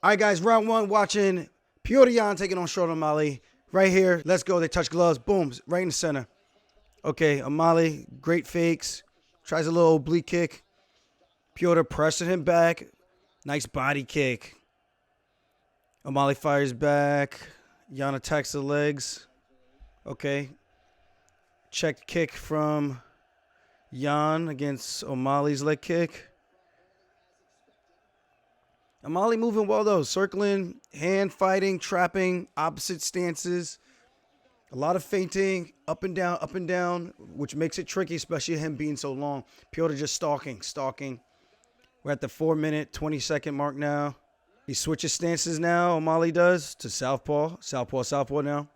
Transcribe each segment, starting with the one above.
All right, guys, round one, watching Petr taking on Sean O'Malley. Right here, let's go. They touch gloves. Boom, right in the center. Okay, O'Malley, great fakes. Tries a little oblique kick. Petr pressing him back. Nice body kick. O'Malley fires back. Jan attacks the legs. Okay. Checked kick from Jan against O'Malley's leg kick. O'Malley moving well, though. Circling, hand fighting, trapping, opposite stances. A lot of feinting, up and down, which makes it tricky, especially him being so long. Petr just stalking. We're at the 4-minute, 20-second mark now. He switches stances now, O'Malley does, to southpaw. Southpaw now.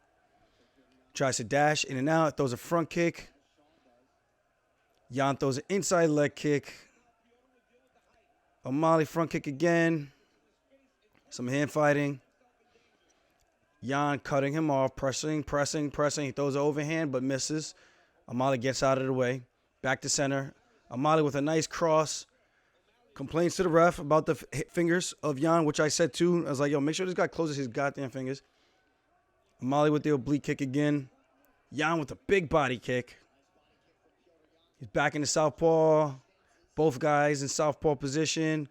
Tries to dash in and out, throws a front kick. Jan throws an inside leg kick. O'Malley front kick again. Some hand fighting. Jan cutting him off, pressing. He throws an overhand but misses. O'Malley gets out of the way. Back to center. O'Malley with a nice cross. Complains to the ref about the fingers of Jan, which I said too. I was like, yo, make sure this guy closes his goddamn fingers. O'Malley with the oblique kick again. Jan with a big body kick. He's back in the southpaw. Both guys in southpaw position.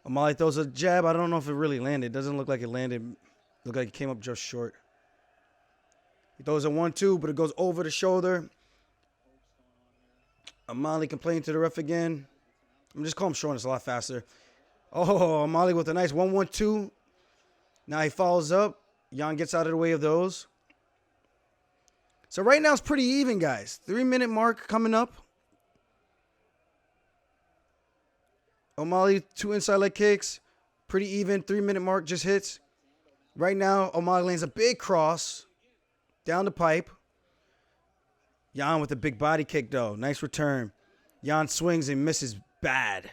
O'Malley throws a jab. I don't know if it really landed. It doesn't look like it landed. Looked like it came up just short. He throws a 1-2, but it goes over the shoulder. O'Malley complaining to the ref again. I'm just calling him Sean. It's a lot faster. Oh, O'Malley with a nice 1-1-2. Now he follows up. Jan gets out of the way of those. So right now it's pretty even, guys. 3-minute mark coming up. O'Malley, 2 inside leg kicks. Pretty even. 3-minute mark just hits. Right now, O'Malley lands a big cross down the pipe. Jan with a big body kick, though. Nice return. Jan swings and misses bad.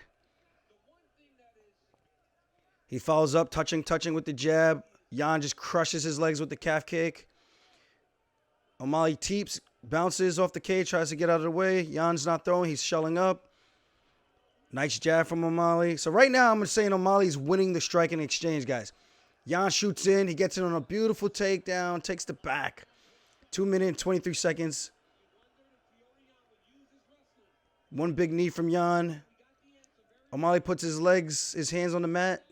He follows up, touching with the jab. Jan just crushes his legs with the calf kick. O'Malley teeps, bounces off the cage, tries to get out of the way. Jan's not throwing. He's shelling up. Nice jab from O'Malley. So right now, I'm saying O'Malley's winning the striking exchange, guys. Jan shoots in. He gets in on a beautiful takedown. Takes the back. 2 minutes and 23 seconds. One big knee from Jan. O'Malley puts his hands on the mat.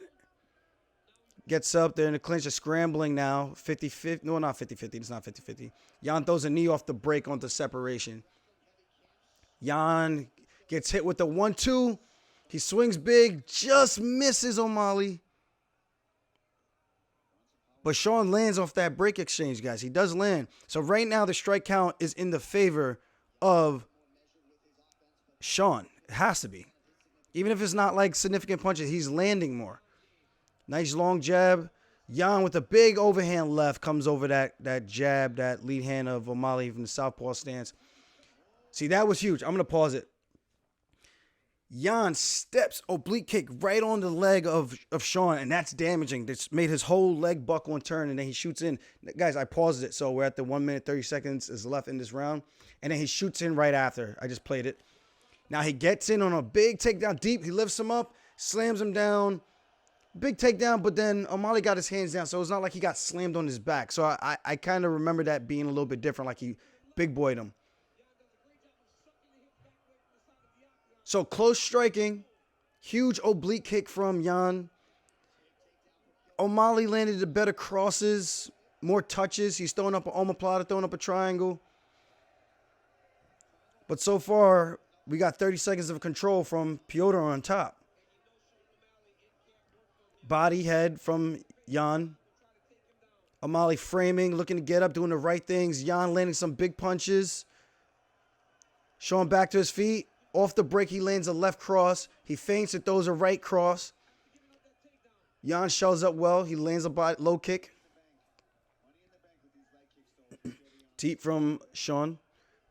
Gets up there in the clinch. They're scrambling now. 50-50. No, not 50-50. It's not 50-50. Jan throws a knee off the break onto separation. Jan gets hit with the 1-2. He swings big. Just misses O'Malley. But Sean lands off that break exchange, guys. He does land. So right now the strike count is in the favor of Sean. It has to be. Even if it's not like significant punches, he's landing more. Nice long jab. Jan with a big overhand left comes over that jab, that lead hand of O'Malley from the southpaw stance. See, that was huge. I'm going to pause it. Jan steps oblique kick right on the leg of Sean, and that's damaging. That's made his whole leg buckle and turn, and then he shoots in. Guys, I paused it, so we're at the 1 minute, 30 seconds is left in this round, and then he shoots in right after. I just played it. Now he gets in on a big takedown deep. He lifts him up, slams him down. Big takedown, but then O'Malley got his hands down, so it's not like he got slammed on his back. So I kind of remember that being a little bit different, like he big boyed him. So close striking, huge oblique kick from Jan. O'Malley landed the better crosses, more touches. He's throwing up an omoplata, throwing up a triangle. But so far, we got 30 seconds of control from Petr on top. Body head from Jan. O'Malley framing, looking to get up, doing the right things. Jan landing some big punches. Sean back to his feet. Off the break, he lands a left cross. He feints and throws a right cross. Jan shells up well. He lands a low kick. Teep from Sean.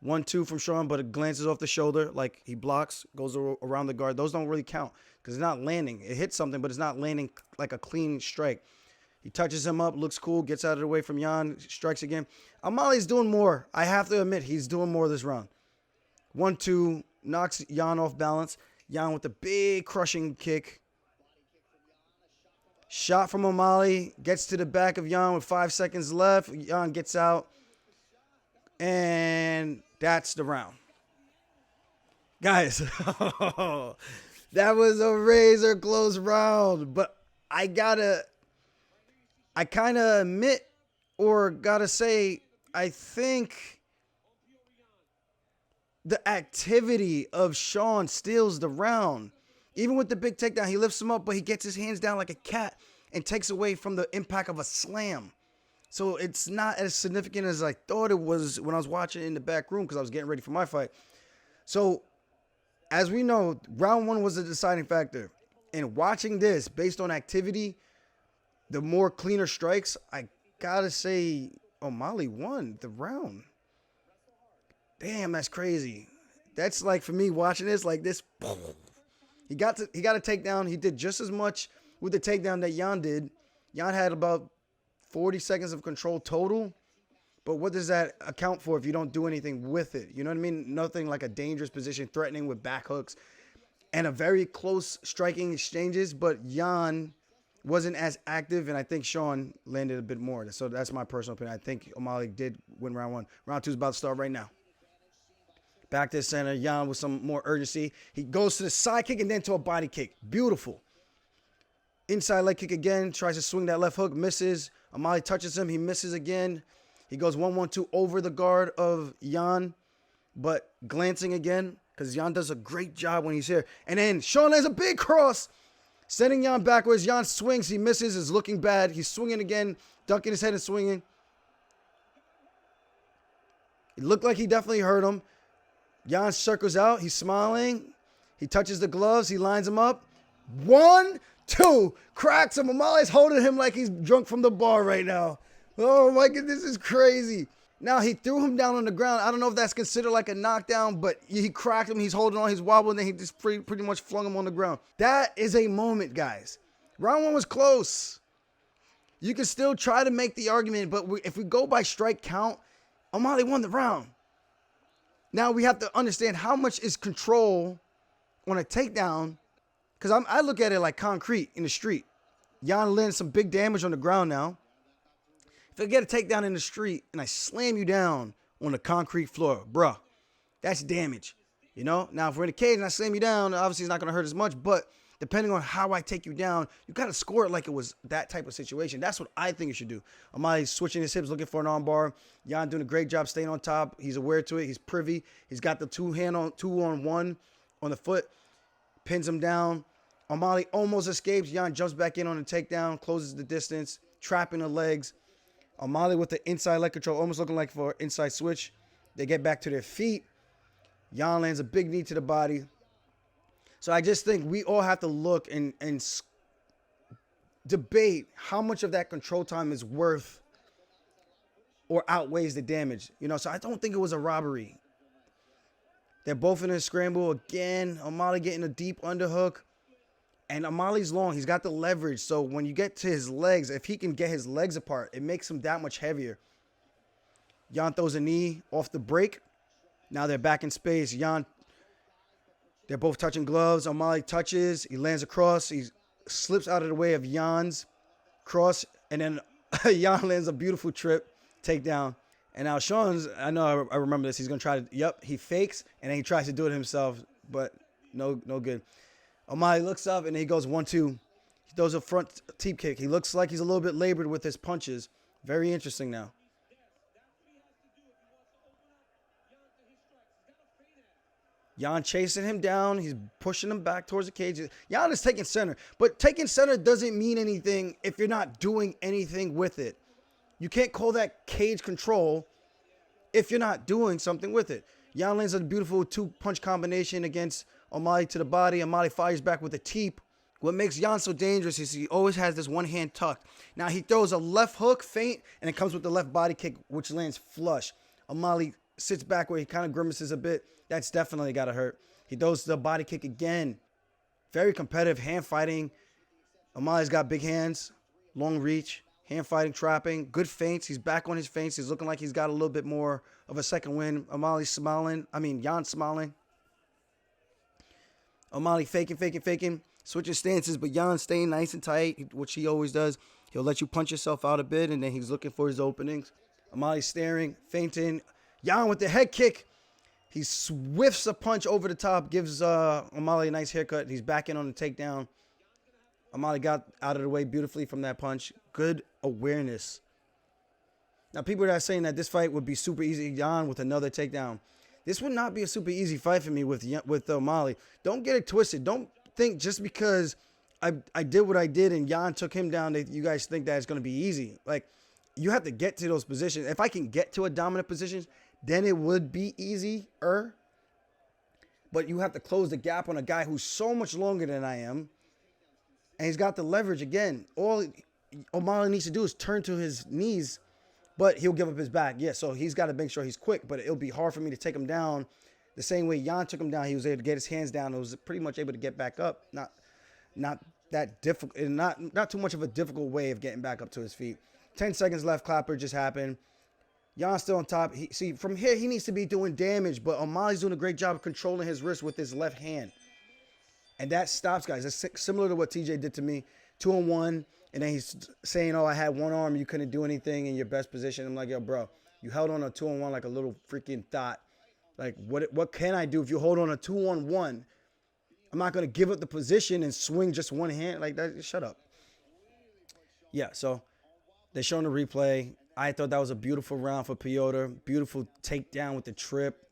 1-2 from Sean, but it glances off the shoulder like he blocks, goes around the guard. Those don't really count because it's not landing. It hits something, but it's not landing like a clean strike. He touches him up, looks cool, gets out of the way from Jan, strikes again. O'Malley's doing more. I have to admit, he's doing more this round. 1-2, knocks Jan off balance. Jan with the big crushing kick. Shot from O'Malley. Gets to the back of Yan with 5 seconds left. Yan gets out. And that's the round. Guys, that was a razor close round. But I kind of admit or gotta say, I think the activity of Sean steals the round. Even with the big takedown, he lifts him up, but he gets his hands down like a cat and takes away from the impact of a slam. So it's not as significant as I thought it was when I was watching it in the back room because I was getting ready for my fight. So, as we know, round 1 was a deciding factor. And watching this, based on activity, the more cleaner strikes, I gotta say O'Malley won the round. Damn, that's crazy. That's like, for me, watching this, like this. He got a takedown. He did just as much with the takedown that Yan did. Yan had about 40 seconds of control total. But what does that account for if you don't do anything with it? You know what I mean? Nothing like a dangerous position, threatening with back hooks. And a very close striking exchanges. But Yan wasn't as active, and I think Sean landed a bit more. So that's my personal opinion. I think O'Malley did win round 1. Round 2 is about to start right now. Back to the center. Yan with some more urgency. He goes to the side kick and then to a body kick. Beautiful. Inside leg kick again. Tries to swing that left hook. Misses. O'Malley touches him. He misses again. He goes 1-1-2 over the guard of Yan, but glancing again because Yan does a great job when he's here. And then Sean lands a big cross, sending Yan backwards. Yan swings. He misses. Is looking bad. He's swinging again, ducking his head and swinging. It looked like he definitely hurt him. Yan circles out. He's smiling. He touches the gloves. He lines him up. 1, 2. Cracks him. O'Malley's holding him like he's drunk from the bar right now. Oh, my goodness. This is crazy. Now, he threw him down on the ground. I don't know if that's considered like a knockdown, but he cracked him. He's holding on. He's wobbling. Then he just pretty much flung him on the ground. That is a moment, guys. Round 1 was close. You can still try to make the argument, but if we go by strike count, O'Malley won the round. Now we have to understand how much is control on a takedown, because I look at it like concrete in the street. Yan lands some big damage on the ground now. If I get a takedown in the street and I slam you down on the concrete floor, bruh, that's damage. You know? Now, if we're in a cage and I slam you down, obviously it's not going to hurt as much, but depending on how I take you down, you got to score it like it was that type of situation. That's what I think you should do. O'Malley's switching his hips, looking for an armbar. Yan doing a great job staying on top. He's aware to it. He's privy. He's got the 2-on-1 on the foot. Pins him down. O'Malley almost escapes. Yan jumps back in on the takedown, closes the distance, trapping the legs. O'Malley with the inside leg control, almost looking like for an inside switch. They get back to their feet. Yan lands a big knee to the body. So I just think we all have to look and debate how much of that control time is worth or outweighs the damage. You know, so I don't think it was a robbery. They're both in a scramble again. O'Malley getting a deep underhook. And O'Malley's long. He's got the leverage. So when you get to his legs, if he can get his legs apart, it makes him that much heavier. Yan throws a knee off the break. Now they're back in space. They're both touching gloves. O'Malley touches. He lands across. He slips out of the way of Yan's cross. And then Yan lands a beautiful trip takedown. And now Sean's, I know I remember this. He's going to try to, he fakes. And then he tries to do it himself. But no good. O'Malley looks up and he goes 1-2. He throws a front teep kick. He looks like he's a little bit labored with his punches. Very interesting now. Yan chasing him down. He's pushing him back towards the cage. Yan is taking center. But taking center doesn't mean anything if you're not doing anything with it. You can't call that cage control if you're not doing something with it. Yan lands a beautiful 2-punch combination against O'Malley to the body. O'Malley fires back with a teep. What makes Yan so dangerous is he always has this one hand tucked. Now he throws a left hook feint, and it comes with the left body kick, which lands flush. O'Malley sits back where he kind of grimaces a bit. That's definitely got to hurt. He throws the body kick again. Very competitive, hand fighting. O'Malley's got big hands, long reach, hand fighting, trapping, good feints. He's back on his feints. He's looking like he's got a little bit more of a second win. O'Malley's smiling. Yan smiling. O'Malley faking. switching stances, but Jan staying nice and tight, which he always does. He'll let you punch yourself out a bit, and then he's looking for his openings. O'Malley staring, feinting. Jan with the head kick. He swifts a punch over the top, gives O'Malley a nice haircut. He's back in on the takedown. O'Malley got out of the way beautifully from that punch. Good awareness. Now, people that are saying that this fight would be super easy, Jan with another takedown. This would not be a super easy fight for me with O'Malley. Don't get it twisted. Don't think just because I did what I did and Jan took him down that you guys think that it's going to be easy. Like, you have to get to those positions. If I can get to a dominant position, then it would be easier. But you have to close the gap on a guy who's so much longer than I am. And he's got the leverage again. All O'Malley needs to do is turn to his knees, but he'll give up his back. Yeah, so he's got to make sure he's quick, but it'll be hard for me to take him down the same way Jan took him down. He was able to get his hands down. He was pretty much able to get back up. Not that difficult, not too much of a difficult way of getting back up to his feet. 10 seconds left. Clapper just happened. Jan's still on top. See, from here, he needs to be doing damage, but O'Malley's doing a great job of controlling his wrist with his left hand. And that stops guys. It's similar to what TJ did to me. 2-on-1, and then he's saying, oh, I had one arm. You couldn't do anything in your best position. I'm like, yo, bro, you held on a 2-on-1 like a little freaking thought. Like, what can I do if you hold on a 2-on-1? I'm not going to give up the position and swing just one hand like that. Shut up. Yeah, so they're showing the replay. I thought that was a beautiful round for Petr. Beautiful takedown with the trip.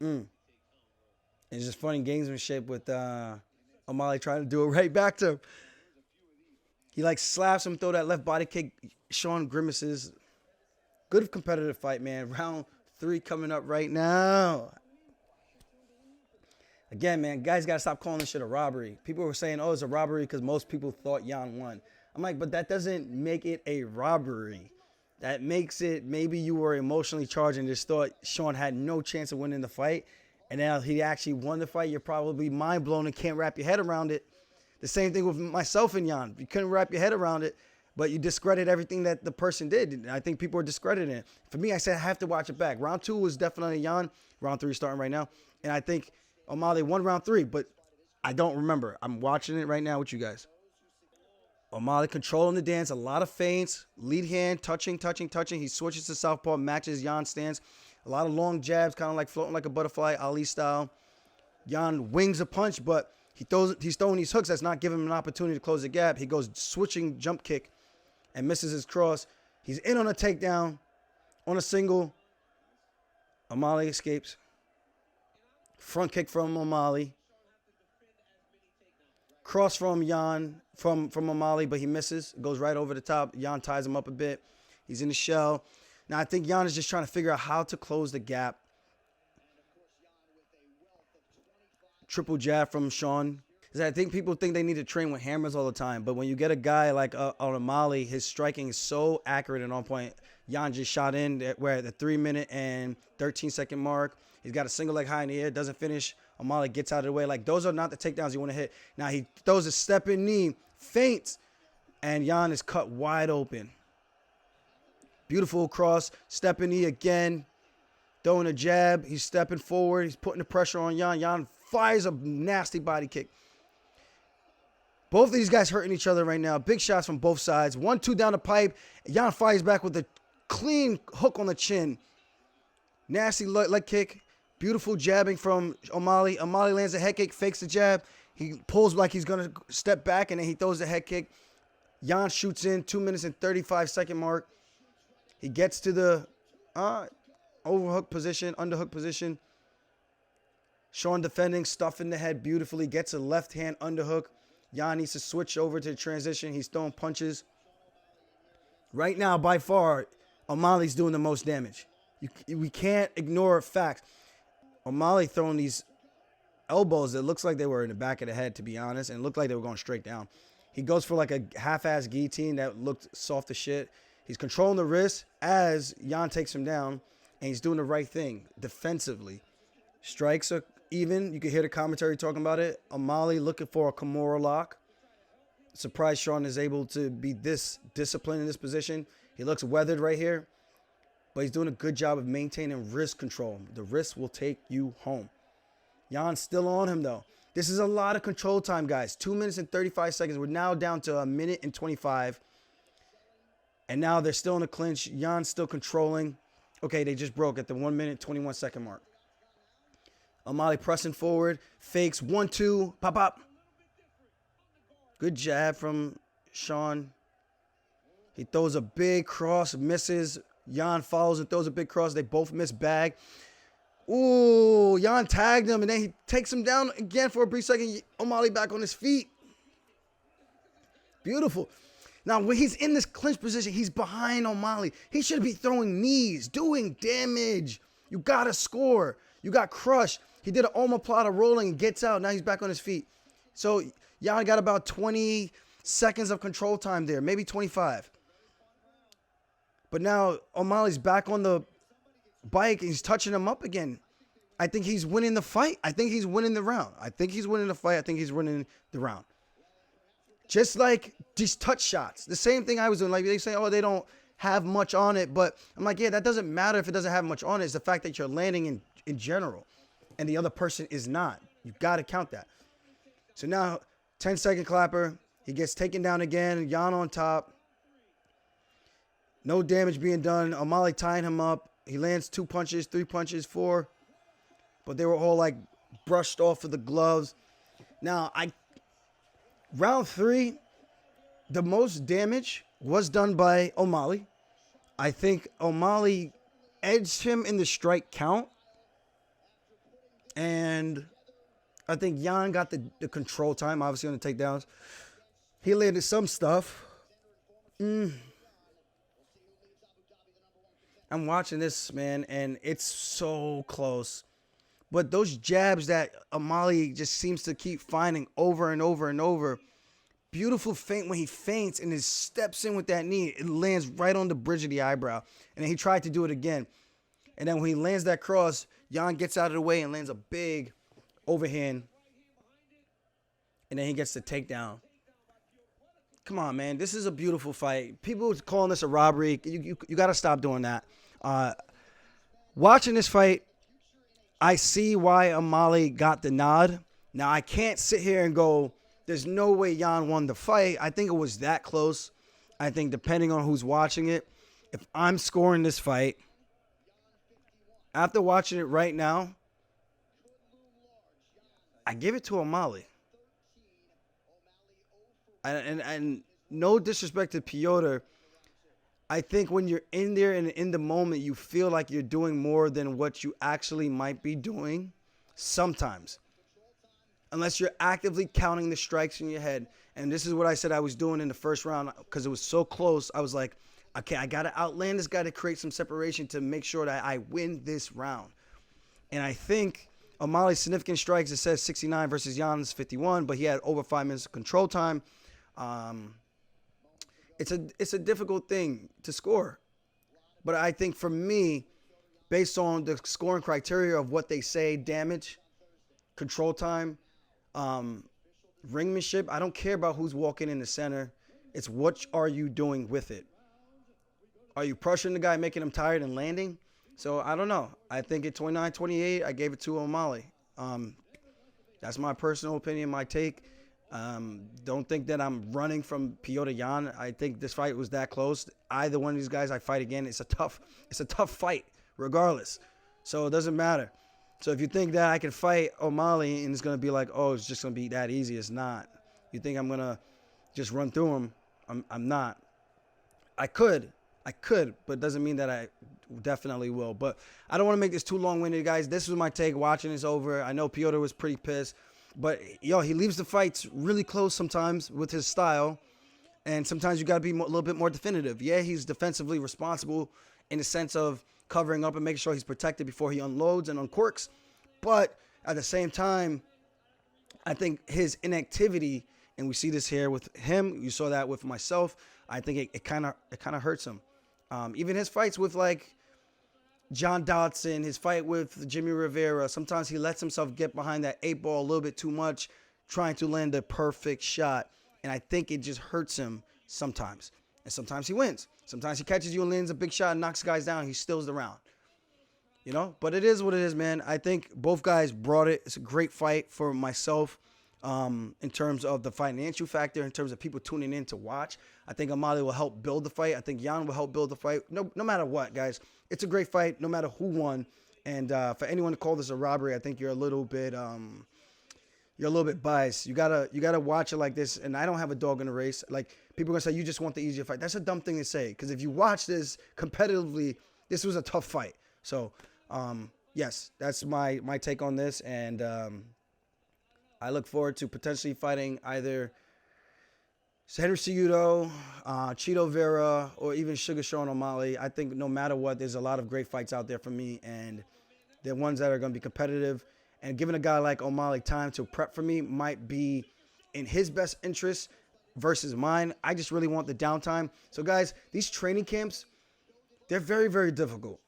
It's just funny gamesmanship with O'Malley trying to do it right back to him. He like slaps him, throw that left body kick. Sean grimaces. Good competitive fight, man. Round 3 coming up right now. Again, man, guys got to stop calling this shit a robbery. People were saying, oh, it's a robbery because most people thought Jan won. I'm like, but that doesn't make it a robbery. That makes it maybe you were emotionally charged and just thought Sean had no chance of winning the fight. And now he actually won the fight. You're probably mind blown and can't wrap your head around it. The same thing with myself and Jan. You couldn't wrap your head around it, but you discredit everything that the person did. And I think people are discrediting it. For me, I said I have to watch it back. Round 2 was definitely Jan. Round 3 is starting right now. And I think O'Malley won round 3, but I don't remember. I'm watching it right now with you guys. O'Malley controlling the dance. A lot of feints. Lead hand, touching. He switches to southpaw, matches Jan's stance. A lot of long jabs, kind of like floating like a butterfly, Ali style. Jan wings a punch, but he's throwing these hooks that's not giving him an opportunity to close the gap. He goes switching jump kick and misses his cross. He's in on a takedown, on a single. O'Malley escapes. Front kick from O'Malley. Cross from Jan, from O'Malley, but he misses. Goes right over the top. Jan ties him up a bit. He's in the shell. Now, I think Jan is just trying to figure out how to close the gap. Triple jab from Sean. I think people think they need to train with hammers all the time, but when you get a guy like on O'Malley, his striking is so accurate and on point. Jan just shot in. We're at the 3-minute and 13-second mark. He's got a single leg high in the air, doesn't finish. O'Malley gets out of the way. Like, those are not the takedowns you want to hit. Now, he throws a stepping knee, feints, and Jan is cut wide open. Beautiful cross, stepping knee again, throwing a jab. He's stepping forward. He's putting the pressure on Jan. Jan fires a nasty body kick. Both of these guys hurting each other right now. Big shots from both sides. 1-2 down the pipe. Jan fires back with a clean hook on the chin. Nasty leg kick. Beautiful jabbing from O'Malley. O'Malley lands a head kick, fakes the jab. He pulls like he's going to step back, and then he throws the head kick. Jan shoots in 2 minutes and 35-second mark. He gets to the overhook position, underhook position. Sean defending, stuffing the head beautifully. Gets a left hand underhook. Jan needs to switch over to the transition. He's throwing punches. Right now, by far, O'Malley's doing the most damage. We can't ignore facts. O'Malley throwing these elbows that looks like they were in the back of the head, to be honest, and it looked like they were going straight down. He goes for like a half-ass guillotine that looked soft as shit. He's controlling the wrist as Jan takes him down, and he's doing the right thing defensively. Strikes are even. You can hear the commentary talking about it. O'Malley looking for a Kimura lock. Surprised Sean is able to be this disciplined in this position. He looks weathered right here, but he's doing a good job of maintaining wrist control. The wrist will take you home. Jan's still on him, though. This is a lot of control time, guys. 2 minutes and 35 seconds. We're now down to a minute and 25. And now they're still in the clinch. Jan's still controlling. Okay, they just broke at the 1 minute, 21 second mark. O'Malley pressing forward. Fakes. 1-2. Pop, pop. Good jab from Sean. He throws a big cross. Misses. Jan follows and throws a big cross. They both miss bag. Ooh, Jan tagged him, and then he takes him down again for a brief second. O'Malley back on his feet. Beautiful. Now, when he's in this clinch position, he's behind O'Malley. He should be throwing knees, doing damage. You got to score. You got crushed. He did an omoplata rolling and gets out. Now he's back on his feet. So Jan got about 20 seconds of control time there, maybe 25. But now O'Malley's back on the bike and he's touching him up again. I think he's winning the fight. I think he's winning the round. I think he's winning the fight. I think he's winning the round. Just like these touch shots. The same thing I was doing. Like they say, oh, they don't have much on it. But I'm like, yeah, that doesn't matter if it doesn't have much on it. It's the fact that you're landing in general. And the other person is not. You've got to count that. So now, 10-second clapper. He gets taken down again. Jan on top. No damage being done. O'Malley tying him up. He lands 2 punches, 3 punches, 4. But they were all like brushed off of the gloves. Now, round 3, the most damage was done by O'Malley. I think O'Malley edged him in the strike count. And I think Jan got the control time, obviously, on the takedowns. He landed some stuff. I'm watching this, man, and it's so close. But those jabs that O'Malley just seems to keep finding over and over and over. Beautiful feint when he feints and he steps in with that knee. It lands right on the bridge of the eyebrow. And then he tried to do it again. And then when he lands that cross, Jan gets out of the way and lands a big overhand. And then he gets the takedown. Come on, man. This is a beautiful fight. People calling this a robbery. You got to stop doing that. Watching this fight, I see why O'Malley got the nod. Now, I can't sit here and go, there's no way Jan won the fight. I think it was that close. I think depending on who's watching it, if I'm scoring this fight, after watching it right now, I give it to O'Malley. And no disrespect to Petr, I think when you're in there and in the moment, you feel like you're doing more than what you actually might be doing sometimes. Unless you're actively counting the strikes in your head. And this is what I said I was doing in the first round because it was so close. I was like, okay, I got to outland this guy to create some separation to make sure that I win this round. And I think O'Malley's significant strikes, it says 69 versus Jan's 51, but he had over 5 minutes of control time. It's a difficult thing to score. But I think for me, based on the scoring criteria of what they say, damage, control time, ringmanship, I don't care about who's walking in the center. It's what are you doing with it? Are you pressuring the guy, making him tired and landing? So I don't know. I think at 29-28, I gave it to O'Malley. That's my personal opinion, my take. Don't think that I'm running from Petr Yan. I think this fight was that close. Either one of these guys I fight again, it's a tough fight, regardless. So it doesn't matter. So if you think that I can fight O'Malley and it's gonna be like, oh, it's just gonna be that easy, it's not. You think I'm gonna just run through him? I'm not. I could, but it doesn't mean that I definitely will. But I don't want to make this too long-winded, guys. This was my take. Watching this over. I know Petr was pretty pissed. But, yo, he leaves the fights really close sometimes with his style. And sometimes you got to be a little bit more definitive. Yeah, he's defensively responsible in the sense of covering up and making sure he's protected before he unloads and uncorks. But at the same time, I think his inactivity, and we see this here with him, you saw that with myself, I think it kind of hurts him. Even his fights with, like, John Dodson, his fight with Jimmy Rivera, sometimes he lets himself get behind that 8-ball a little bit too much, trying to land the perfect shot. And I think it just hurts him sometimes. And sometimes he wins. Sometimes he catches you and lands a big shot and knocks guys down. He stills the round. You know? But it is what it is, man. I think both guys brought it. It's a great fight for myself. in terms of the financial factor, in terms of people tuning in to watch. I think O'Malley will help build the fight. I think Jan will help build the fight. No matter what, guys, it's a great fight. No matter who won, and for anyone to call this a robbery, I think you're a little bit biased. You gotta watch it like this. And I don't have a dog in the race. Like, people are gonna say you just want the easier fight. That's a dumb thing to say, because if you watch this competitively, this was a tough fight. So yes, that's my take on this, and I look forward to potentially fighting either Henry Cejudo, Chito Vera, or even Sugar Sean O'Malley. I think no matter what, there's a lot of great fights out there for me, and they're ones that are going to be competitive. And giving a guy like O'Malley time to prep for me might be in his best interest versus mine. I just really want the downtime. So, guys, these training camps, they're very, very difficult.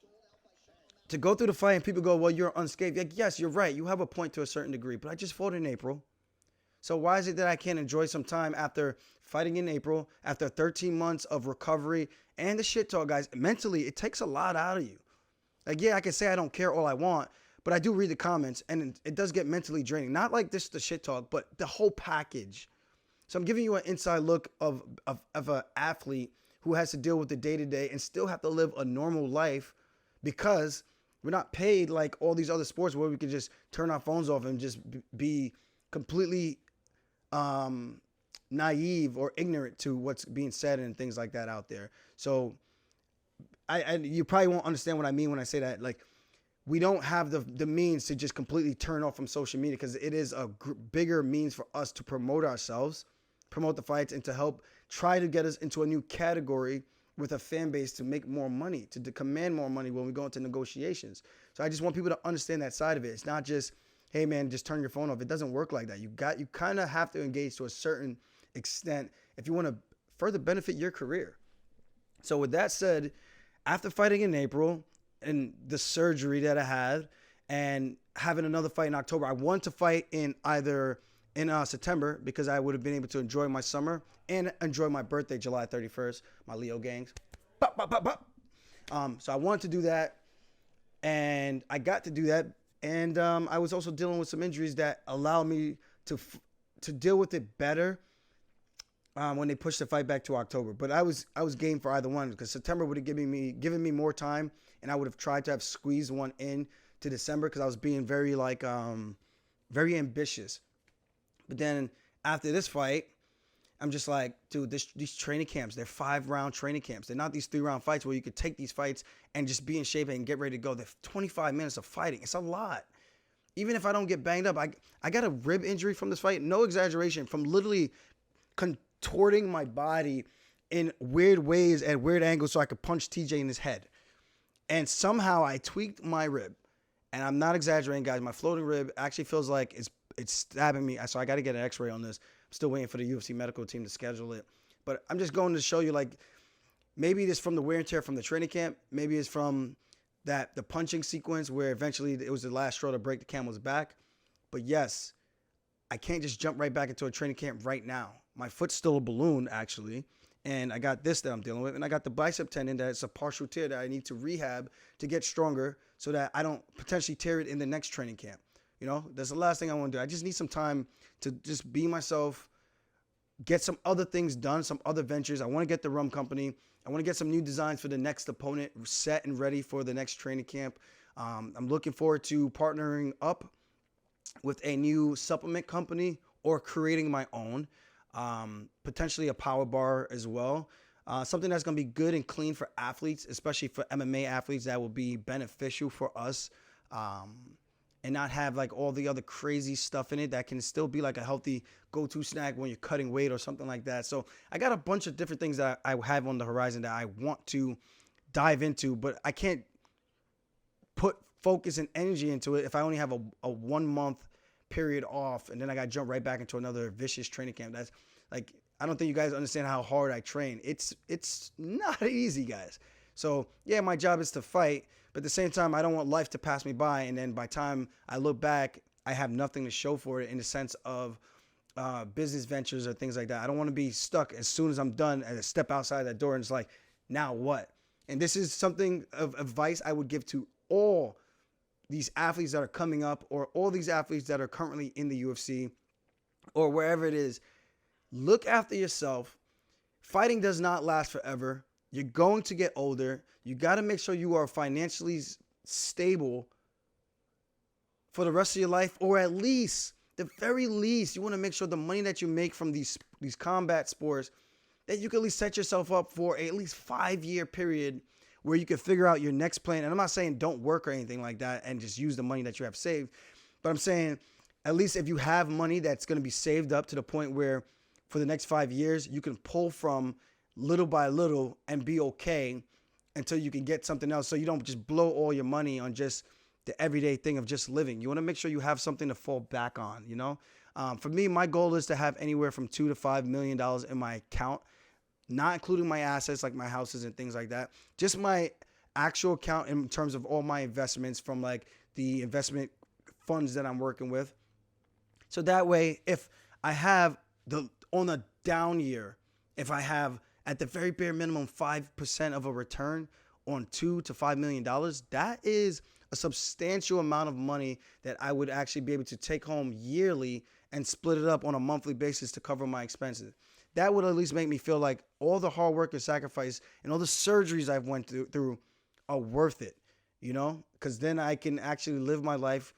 To go through the fight and people go, well, you're unscathed. Like, yes, you're right. You have a point to a certain degree, but I just fought in April. So why is it that I can't enjoy some time after fighting in April, after 13 months of recovery and the shit talk, guys? Mentally, it takes a lot out of you. Like, yeah, I can say I don't care all I want, but I do read the comments, and it does get mentally draining. Not like this, the shit talk, but the whole package. So I'm giving you an inside look of an athlete who has to deal with the day-to-day and still have to live a normal life, because we're not paid like all these other sports where we can just turn our phones off and just be completely naive or ignorant to what's being said and things like that out there. So you probably won't understand what I mean when I say that. Like, we don't have the means to just completely turn off from social media, because it is a bigger means for us to promote ourselves, promote the fights, and to help try to get us into a new category with a fan base to make more money, to command more money when we go into negotiations. So I just want people to understand that side of it. It's not just, hey man, just turn your phone off. It doesn't work like that. You kind of have to engage to a certain extent if you want to further benefit your career. So with that said, after fighting in April and the surgery that I had and having another fight in October, I wanted to fight in September, because I would have been able to enjoy my summer and enjoy my birthday, July 31st, my Leo gangs. So I wanted to do that, and I got to do that. And I was also dealing with some injuries that allowed me to deal with it better when they pushed the fight back to October. But I was game for either one, because September would have given me more time, and I would have tried to have squeezed one in to December, because I was being very very ambitious. But then after this fight, I'm just like, dude, these training camps, they're 5-round training camps. They're not these 3-round fights where you could take these fights and just be in shape and get ready to go. They're 25 minutes of fighting. It's a lot. Even if I don't get banged up, I got a rib injury from this fight. No exaggeration, from literally contorting my body in weird ways at weird angles so I could punch TJ in his head. And somehow I tweaked my rib. And I'm not exaggerating, guys. My floating rib actually feels like it's stabbing me. So I got to get an x-ray on this. I'm still waiting for the UFC medical team to schedule it. But I'm just going to show you, like, maybe it's from the wear and tear from the training camp. Maybe it's from the punching sequence where eventually it was the last straw to break the camel's back. But yes, I can't just jump right back into a training camp right now. My foot's still a balloon, actually. And I got this that I'm dealing with. And I got the bicep tendon that's a partial tear that I need to rehab to get stronger so that I don't potentially tear it in the next training camp. You know, that's the last thing I want to do. I just need some time to just be myself, get some other things done, some other ventures. I want to get the rum company. I want to get some new designs for the next opponent set and ready for the next training camp. I'm looking forward to partnering up with a new supplement company or creating my own, potentially a power bar as well. Something that's going to be good and clean for athletes, especially for MMA athletes, that will be beneficial for us. And not have like all the other crazy stuff in it that can still be like a healthy go-to snack when you're cutting weight or something like that. So I got a bunch of different things that I have on the horizon that I want to dive into, but I can't put focus and energy into it if I only have a 1 month period off, and then I got to jump right back into another vicious training camp. That's like, I don't think you guys understand how hard I train. It's not easy, guys. So yeah, my job is to fight, but at the same time, I don't want life to pass me by, and then by the time I look back, I have nothing to show for it in the sense of business ventures or things like that. I don't want to be stuck as soon as I'm done and step outside that door and it's like, now what? And this is something of advice I would give to all these athletes that are coming up, or all these athletes that are currently in the UFC. or wherever it is, look after yourself. Fighting does not last forever. You're going to get older. You got to make sure you are financially stable for the rest of your life, or at least, the very least, you want to make sure the money that you make from these combat sports, that you can at least set yourself up for at least 5-year period where you can figure out your next plan. And I'm not saying don't work or anything like that and just use the money that you have saved, but I'm saying at least if you have money that's going to be saved up to the point where for the next 5 years, you can pull from little by little and be okay until you can get something else. So you don't just blow all your money on just the everyday thing of just living. You want to make sure you have something to fall back on, you know? For me, my goal is to have anywhere from $2 to $5 million in my account, not including my assets like my houses and things like that. Just my actual account in terms of all my investments from like the investment funds that I'm working with. So that way, if I have on a down year, if I have at the very bare minimum 5% of a return on $2 to $5 million, that is a substantial amount of money that I would actually be able to take home yearly and split it up on a monthly basis to cover my expenses. That would at least make me feel like all the hard work and sacrifice and all the surgeries I've went through are worth it, you know? Because then I can actually live my life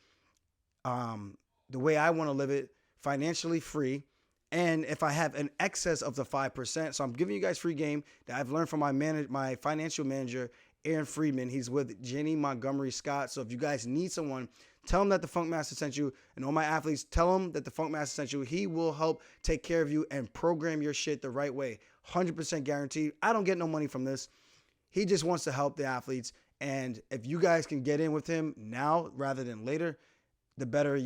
the way I want to live it, financially free. And if I have an excess of the 5%, so I'm giving you guys free game that I've learned from my financial manager, Aaron Friedman. He's with Jenny Montgomery Scott. So if you guys need someone, tell him that the Funk Master sent you. And all my athletes, tell him that the Funk Master sent you. He will help take care of you and program your shit the right way. 100% guaranteed. I don't get no money from this. He just wants to help the athletes. And if you guys can get in with him now rather than later, the better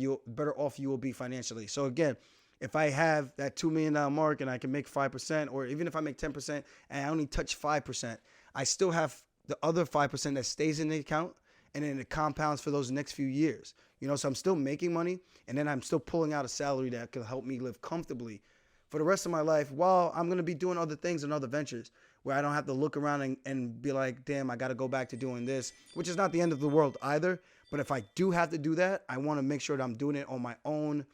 off you will be financially. So again, if I have that $2 million mark and I can make 5%, or even if I make 10% and I only touch 5%, I still have the other 5% that stays in the account, and then it compounds for those next few years. You know, so I'm still making money, and then I'm still pulling out a salary that can help me live comfortably for the rest of my life, while I'm going to be doing other things and other ventures where I don't have to look around and be like, damn, I got to go back to doing this, which is not the end of the world either. But if I do have to do that, I want to make sure that I'm doing it on my own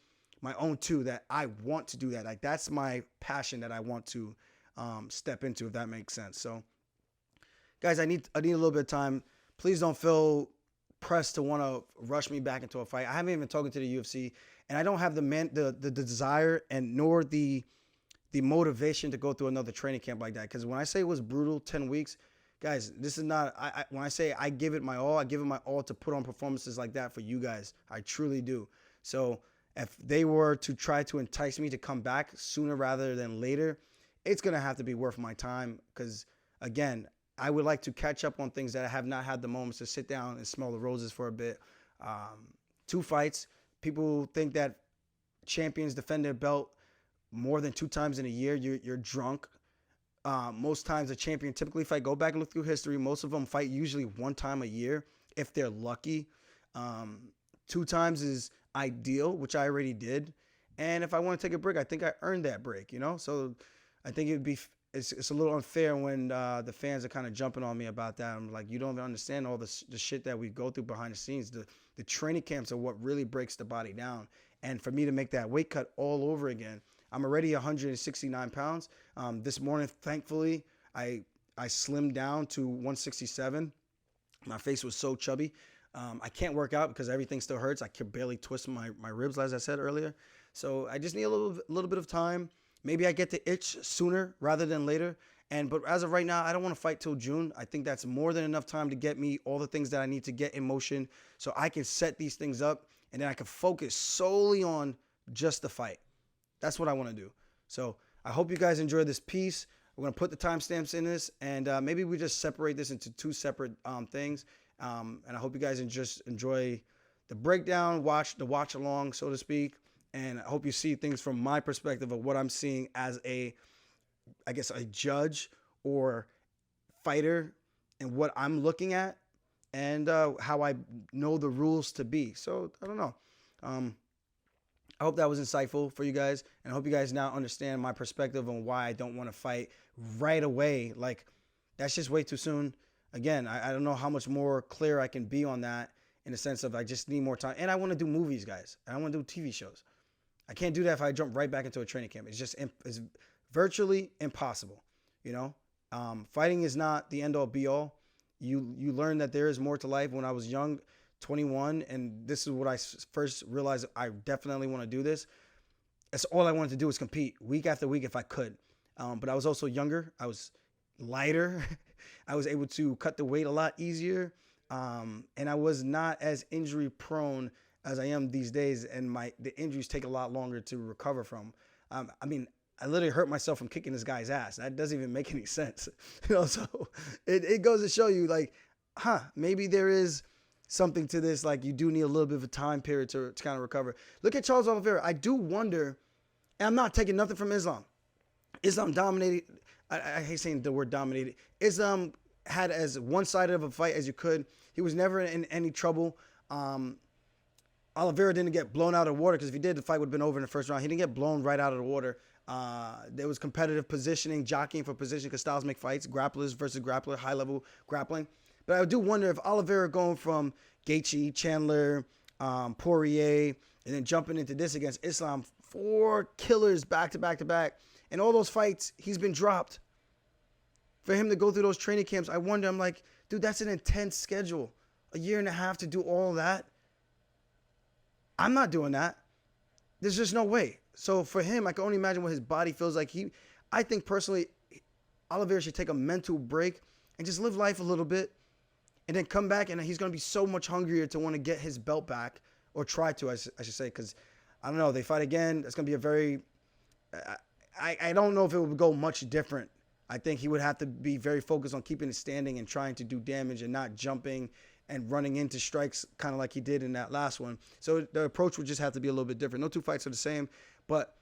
too, that I want to do that. Like, that's my passion that I want to step into, if that makes sense. So guys, I need a little bit of time. Please don't feel pressed to want to rush me back into a fight. I haven't even talked to the UFC, and I don't have the desire and nor the motivation to go through another training camp like that. Because when I say it was brutal, 10 weeks, guys, this is not, when I say I give it my all, I give it my all to put on performances like that for you guys. I truly do. So if they were to try to entice me to come back sooner rather than later, it's going to have to be worth my time. Because again, I would like to catch up on things that I have not had the moments to sit down and smell the roses for a bit. 2 fights. People think that champions defend their belt more than 2 times in a year. You're drunk. Most times a champion, typically, if I go back and look through history, most of them fight usually 1 time a year if they're lucky. 2 times is ideal, which I already did. And if I want to take a break, I think I earned that break, you know? So I think it's a little unfair when the fans are kind of jumping on me about that. I'm like, you don't even understand all the shit that we go through behind the scenes. The training camps are what really breaks the body down. And for me to make that weight cut all over again, I'm already 169 pounds. This morning, thankfully, I slimmed down to 167. My face was so chubby. I can't work out because everything still hurts. I can barely twist my ribs, as I said earlier. So I just need a little bit of time. Maybe I get the itch sooner rather than later. But as of right now, I don't want to fight till June. I think that's more than enough time to get me all the things that I need to get in motion so I can set these things up, and then I can focus solely on just the fight. That's what I want to do. So I hope you guys enjoyed this piece. We're going to put the timestamps in this, and maybe we just separate this into 2 separate things. And I hope you guys just enjoy the breakdown, watch along, so to speak. And I hope you see things from my perspective of what I'm seeing as a judge or fighter, and what I'm looking at, and how I know the rules to be. So I don't know. I hope that was insightful for you guys, and I hope you guys now understand my perspective on why I don't want to fight right away. Like, that's just way too soon. Again, I don't know how much more clear I can be on that, in the sense of I just need more time. And I want to do movies, guys. I want to do TV shows. I can't do that if I jump right back into a training camp. It's virtually impossible. You know, fighting is not the end all be all. You learn that there is more to life. When I was young, 21, and this is what I first realized, I definitely want to do this. That's all I wanted to do was compete week after week if I could. But I was also younger. I was lighter. I was able to cut the weight a lot easier. And I was not as injury prone as I am these days. And the injuries take a lot longer to recover from. I mean, I literally hurt myself from kicking this guy's ass. That doesn't even make any sense. So it goes to show you, like, maybe there is something to this. Like, you do need a little bit of a time period to kind of recover. Look at Charles Oliveira. I do wonder, and I'm not taking nothing from Islam. Islam dominated. I hate saying the word dominated. Islam had as one-sided of a fight as you could. He was never in any trouble. Oliveira didn't get blown out of the water, because if he did, the fight would have been over in the first round. He didn't get blown right out of the water. There was competitive positioning, jockeying for position, because styles make fights, grapplers versus grappler, high-level grappling. But I do wonder if Oliveira going from Gaethje, Chandler, Poirier, and then jumping into this against Islam, 4 killers back to back to back, and all those fights, he's been dropped. For him to go through those training camps, I wonder, I'm like, dude, that's an intense schedule. A year and a half to do all that. I'm not doing that. There's just no way. So for him, I can only imagine what his body feels like. I think personally, Oliveira should take a mental break and just live life a little bit, and then come back, and he's going to be so much hungrier to want to get his belt back, or try to, I should say, because I don't know, they fight again. That's going to be a very, I don't know if it would go much different. I think he would have to be very focused on keeping his standing and trying to do damage and not jumping and running into strikes kind of like he did in that last one. So the approach would just have to be a little bit different. No two fights are the same, but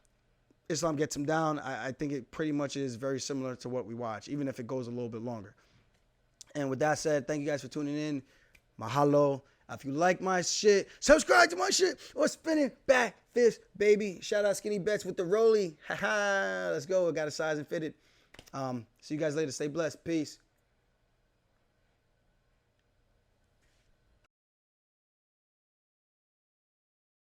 Islam gets him down. I think it pretty much is very similar to what we watch, even if it goes a little bit longer. And with that said, thank you guys for tuning in. Mahalo. If you like my shit, subscribe to my shit, or spinning back fist, baby. Shout out Skinny Bets with the Rolly. Let's go. I got a size and fitted. See you guys later. Stay blessed. Peace.